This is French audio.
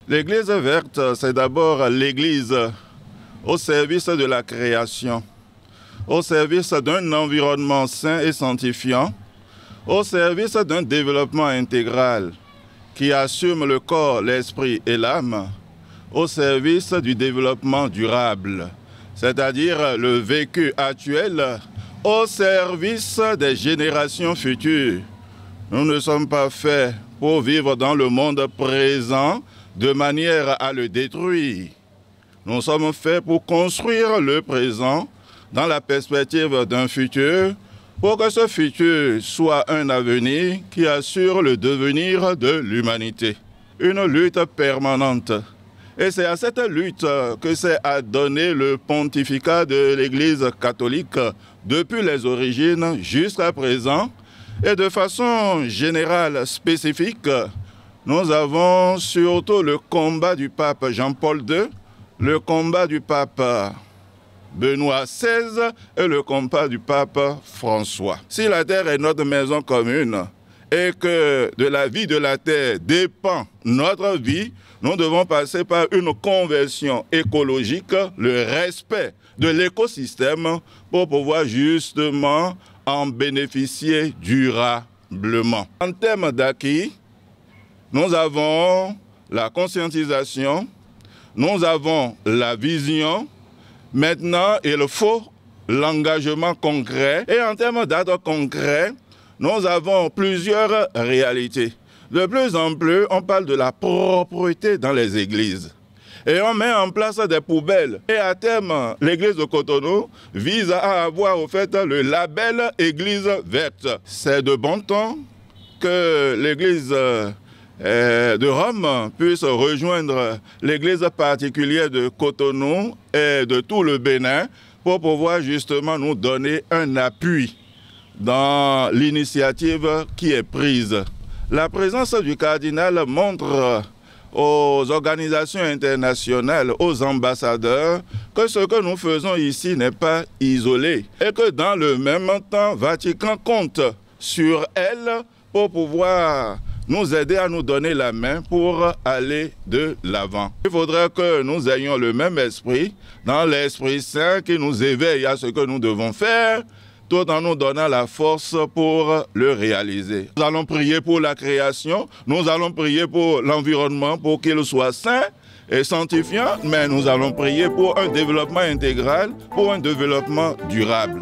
L'Église verte, c'est d'abord l'Église au service de la création, au service d'un environnement sain et sanctifiant, au service d'un développement intégral qui assume le corps, l'esprit et l'âme, au service du développement durable, c'est-à-dire le vécu actuel, au service des générations futures. Nous ne sommes pas faits pour vivre dans le monde présent de manière à le détruire. Nous sommes faits pour construire le présent dans la perspective d'un futur, pour que ce futur soit un avenir qui assure le devenir de l'humanité. Une lutte permanente. Et c'est à cette lutte que s'est adonné le pontificat de l'Église catholique depuis les origines jusqu'à présent. Et de façon générale, spécifique, nous avons surtout le combat du pape Jean-Paul II, le combat du pape Benoît XVI et le combat du pape François. Si la terre est notre maison commune et que de la vie de la terre dépend notre vie, nous devons passer par une conversion écologique, le respect de l'écosystème pour pouvoir justement en bénéficier durablement. En termes d'acquis, nous avons la conscientisation, nous avons la vision. Maintenant, il faut l'engagement concret. Et en termes d'actes concrets, nous avons plusieurs réalités. De plus en plus, on parle de la propreté dans les églises. Et on met en place des poubelles. Et à terme, l'église de Cotonou vise à avoir au fait le label Église verte. C'est de bon ton que l'église de Rome puisse rejoindre l'église particulière de Cotonou et de tout le Bénin pour pouvoir justement nous donner un appui dans l'initiative qui est prise. La présence du cardinal montre aux organisations internationales, aux ambassadeurs, que ce que nous faisons ici n'est pas isolé et que dans le même temps, Vatican compte sur elle pour pouvoir nous aider à nous donner la main pour aller de l'avant. Il faudrait que nous ayons le même esprit, dans l'Esprit Saint qui nous éveille à ce que nous devons faire, tout en nous donnant la force pour le réaliser. Nous allons prier pour la création, nous allons prier pour l'environnement, pour qu'il soit sain et sanctifiant, mais nous allons prier pour un développement intégral, pour un développement durable.